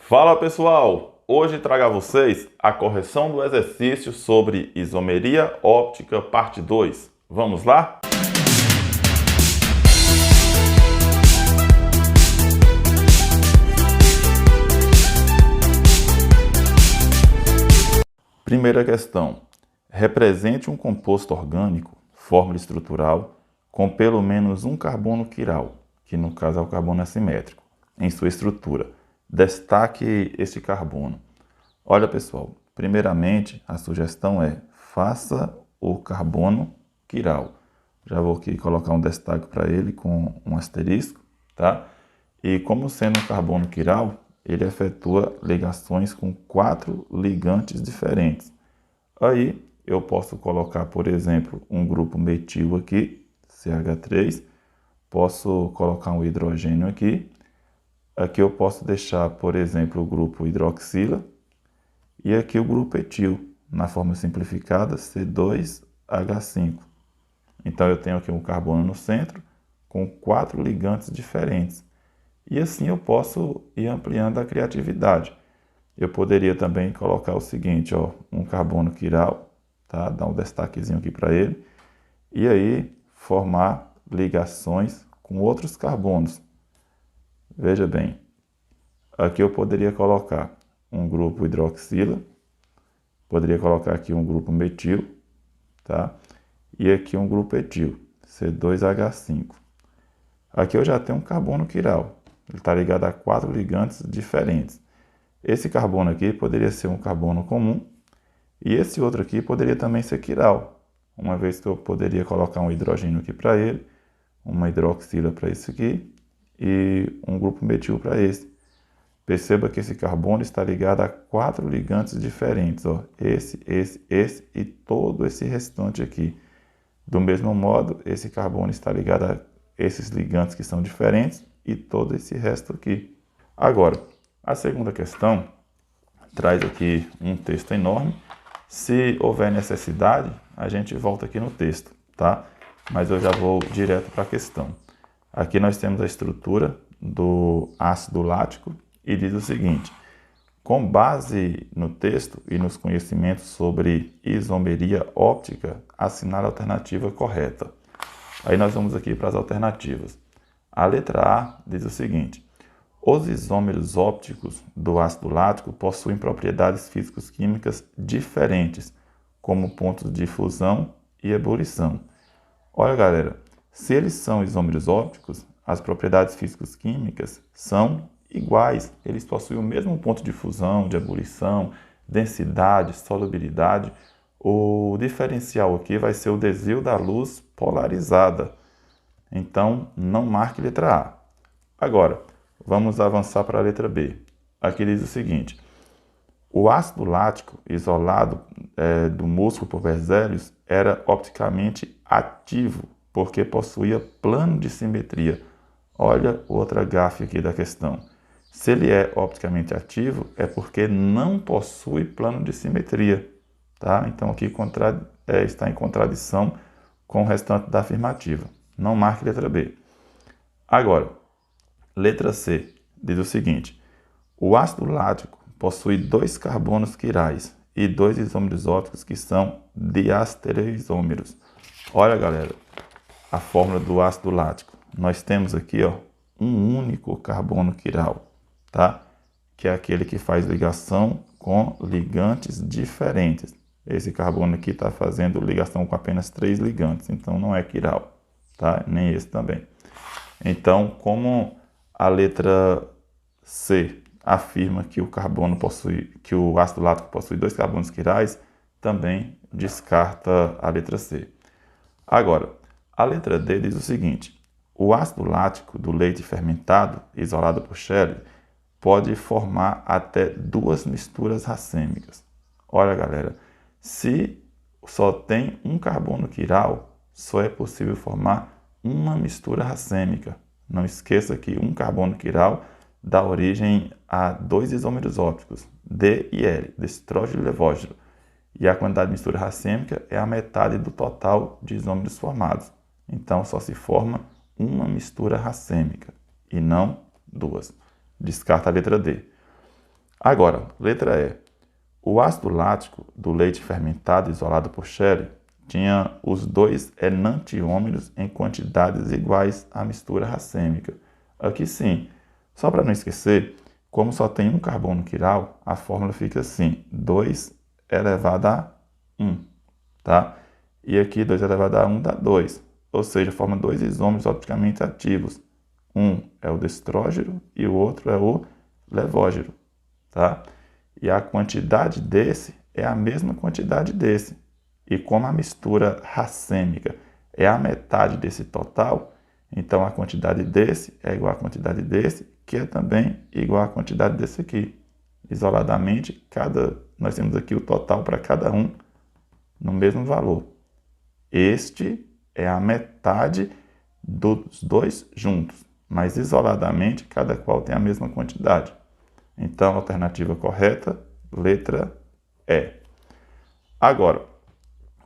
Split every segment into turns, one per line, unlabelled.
Fala pessoal! Hoje trago a vocês a correção do exercício sobre isomeria óptica parte 2. Vamos lá? Primeira questão. Represente um composto orgânico, fórmula estrutural, com pelo menos um carbono quiral, que no caso é o carbono assimétrico, em sua estrutura. Destaque este carbono. Olha pessoal, primeiramente a sugestão é faça o carbono quiral. Já vou aqui colocar um destaque para ele com um asterisco, tá? E como sendo um carbono quiral, ele efetua ligações com 4 ligantes diferentes. Aí eu posso colocar, por exemplo, um grupo metil aqui, CH3, posso colocar um hidrogênio aqui. Aqui eu posso deixar, por exemplo, o grupo hidroxila e aqui o grupo etil, na forma simplificada, C2H5. Então eu tenho aqui um carbono no centro com 4 ligantes diferentes. E assim eu posso ir ampliando a criatividade. Eu poderia também colocar o seguinte, ó, um carbono quiral, tá? Dar um destaquezinho aqui para ele. E aí formar ligações com outros carbonos. Veja bem, aqui eu poderia colocar um grupo hidroxila, poderia colocar aqui um grupo metil, tá? E aqui um grupo etil, C2H5. Aqui eu já tenho um carbono quiral, ele está ligado a 4 ligantes diferentes. Esse carbono aqui poderia ser um carbono comum e esse outro aqui poderia também ser quiral, uma vez que eu poderia colocar um hidrogênio aqui para ele, uma hidroxila para esse aqui, e um grupo metil para esse. Perceba que esse carbono está ligado a 4 ligantes diferentes, ó. Esse e todo esse restante aqui. Do mesmo modo, esse carbono está ligado a esses ligantes que são diferentes e todo esse resto aqui. Agora, a segunda questão traz aqui um texto enorme. Se houver necessidade, a gente volta aqui no texto, tá? Mas eu já vou direto para a questão. Aqui nós temos a estrutura do ácido lático e diz o seguinte: com base no texto e nos conhecimentos sobre isomeria óptica, assinale a alternativa correta. Aí nós vamos aqui para as alternativas. A letra A diz o seguinte: os isômeros ópticos do ácido lático possuem propriedades físico-químicas diferentes, como pontos de fusão e ebulição. Olha galera, se eles são isômeros ópticos, as propriedades físicos-químicas são iguais. Eles possuem o mesmo ponto de fusão, de ebulição, densidade, solubilidade. O diferencial aqui vai ser o desvio da luz polarizada. Então, não marque letra A. Agora, vamos avançar para a letra B. Aqui diz o seguinte: o ácido lático isolado do músculo por Berzelius era opticamente ativo, porque possuía plano de simetria. Olha outra gafe aqui da questão. Se ele é opticamente ativo, é porque não possui plano de simetria. Tá? Então aqui está em contradição com o restante da afirmativa. Não marque letra B. Agora, letra C diz o seguinte: o ácido lático possui 2 carbonos quirais e 2 isômeros ópticos que são diastereoisômeros. Olha galera, a fórmula do ácido lático. Nós temos aqui, ó, um único carbono quiral, tá? Que é aquele que faz ligação com ligantes diferentes. Esse carbono aqui está fazendo ligação com apenas 3 ligantes, então não é quiral, tá? Nem esse também. Então, como a letra C afirma que o ácido lático possui 2 carbonos quirais, também descarta a letra C. Agora, a letra D diz o seguinte: o ácido lático do leite fermentado, isolado por Shelley, pode formar até 2 misturas racêmicas. Olha, galera, se só tem um carbono quiral, só é possível formar uma mistura racêmica. Não esqueça que um carbono quiral dá origem a 2 isômeros ópticos, D e L, destrógeno e levógeno. E a quantidade de mistura racêmica é a metade do total de isômeros formados. Então, só se forma uma mistura racêmica e não 2. Descarta a letra D. Agora, letra E. O ácido lático do leite fermentado isolado por Shelley tinha os dois enantiômeros em quantidades iguais à mistura racêmica. Aqui sim. Só para não esquecer, como só tem um carbono quiral, a fórmula fica assim, 2 elevado a 1, tá? E aqui 2 elevado a 1 dá 2, ou seja, forma dois isômeros opticamente ativos. Um é o destrógeno e o outro é o levógeno, tá? E a quantidade desse é a mesma quantidade desse. E como a mistura racêmica é a metade desse total, então a quantidade desse é igual à quantidade desse, que é também igual à quantidade desse aqui. Isoladamente, nós temos aqui o total para cada um no mesmo valor. Este é a metade dos dois juntos, mas isoladamente cada qual tem a mesma quantidade. Então, a alternativa correta, letra E. Agora,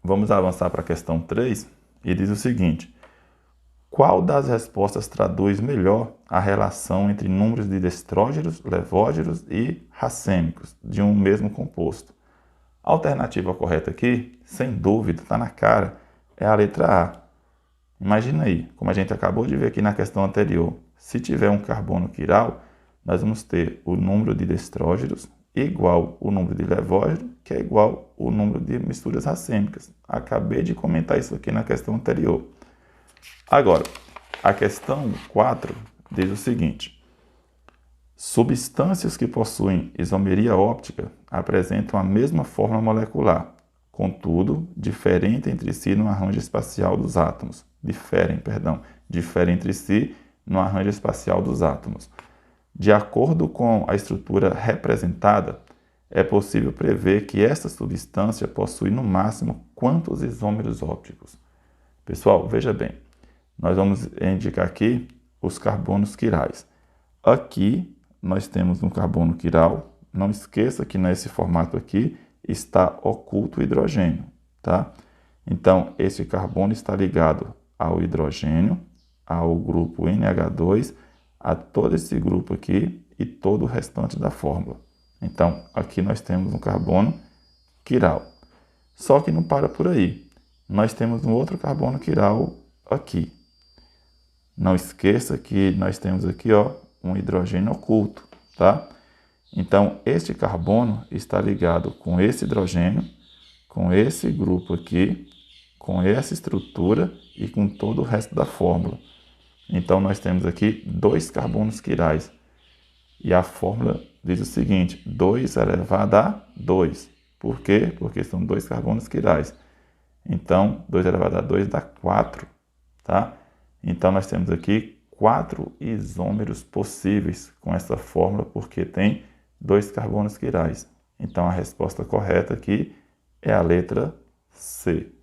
vamos avançar para a questão 3 e diz o seguinte: qual das respostas traduz melhor a relação entre números de destrógenos, levógenos e racêmicos de um mesmo composto? A alternativa correta aqui, sem dúvida, está na cara, é a letra A. Imagina aí, como a gente acabou de ver aqui na questão anterior, se tiver um carbono quiral, nós vamos ter o número de destrógenos igual o número de levógeno, que é igual o número de misturas racêmicas. Acabei de comentar isso aqui na questão anterior. Agora, a questão 4 diz o seguinte: substâncias que possuem isomeria óptica apresentam a mesma forma molecular, contudo, diferem entre si no arranjo espacial dos átomos. Diferem entre si no arranjo espacial dos átomos. De acordo com a estrutura representada, é possível prever que esta substância possui no máximo quantos isômeros ópticos? Pessoal, veja bem, nós vamos indicar aqui os carbonos quirais. Aqui nós temos um carbono quiral. Não esqueça que nesse formato aqui está oculto o hidrogênio, tá? Então, esse carbono está ligado ao hidrogênio, ao grupo NH2, a todo esse grupo aqui e todo o restante da fórmula. Então, aqui nós temos um carbono quiral. Só que não para por aí. Nós temos um outro carbono quiral aqui. Não esqueça que nós temos aqui, ó, um hidrogênio oculto, tá? Então, este carbono está ligado com esse hidrogênio, com esse grupo aqui, com essa estrutura e com todo o resto da fórmula. Então, nós temos aqui dois carbonos quirais. E a fórmula diz o seguinte: 2 elevado a 2. Por quê? Porque são dois carbonos quirais. Então, 2 elevado a 2 dá 4, tá? Então, nós temos aqui 4 isômeros possíveis com essa fórmula, porque tem dois carbonos quirais. Então, a resposta correta aqui é a letra C.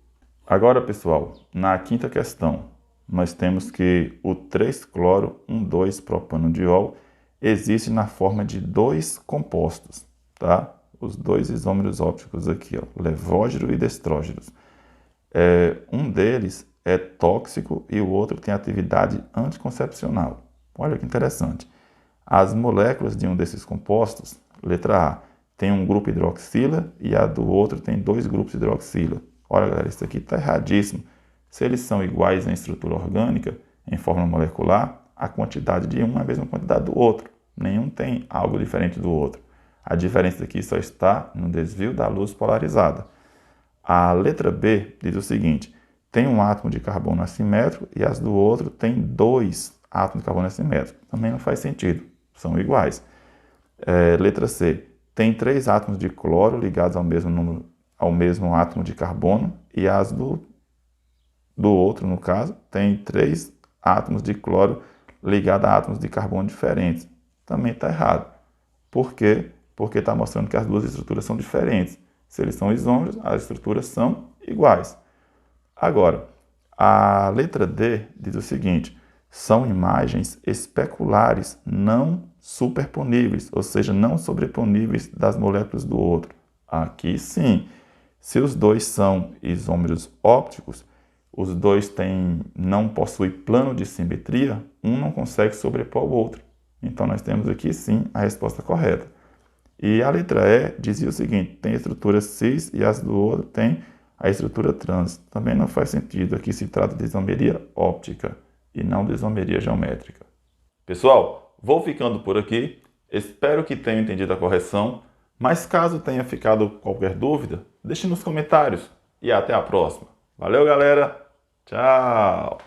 Agora, pessoal, na quinta questão, nós temos que o 3-cloro-1,2-propanodiol existe na forma de dois compostos, tá? Os dois isômeros ópticos aqui, ó, levógeno e destrógenos. Um deles é tóxico e o outro tem atividade anticoncepcional. Olha que interessante. As moléculas de um desses compostos, letra A, tem um grupo hidroxila e a do outro tem dois grupos hidroxila. Olha, galera, isso aqui está erradíssimo. Se eles são iguais em estrutura orgânica, em fórmula molecular, a quantidade de um é a mesma quantidade do outro. Nenhum tem algo diferente do outro. A diferença aqui só está no desvio da luz polarizada. A letra B diz o seguinte: tem um átomo de carbono assimétrico e as do outro tem dois átomos de carbono assimétrico. Também não faz sentido, são iguais. Letra C, tem 3 átomos de cloro ligados ao mesmo átomo de carbono e as do outro, no caso, tem 3 átomos de cloro ligados a átomos de carbono diferentes. Também está errado. Por quê? Porque está mostrando que as duas estruturas são diferentes. Se eles são isômeros, as estruturas são iguais. Agora, a letra D diz o seguinte: são imagens especulares não superponíveis, ou seja, não sobreponíveis das moléculas do outro. Aqui sim. Se os dois são isômeros ópticos, os dois não possuem plano de simetria, um não consegue sobrepor o outro. Então, nós temos aqui sim a resposta correta. E a letra E dizia o seguinte: tem a estrutura cis e as do outro tem a estrutura trans. Também não faz sentido. Aqui se trata de isomeria óptica e não de isomeria geométrica. Pessoal, vou ficando por aqui. Espero que tenham entendido a correção. Mas caso tenha ficado qualquer dúvida, deixe nos comentários. E até a próxima. Valeu, galera! Tchau!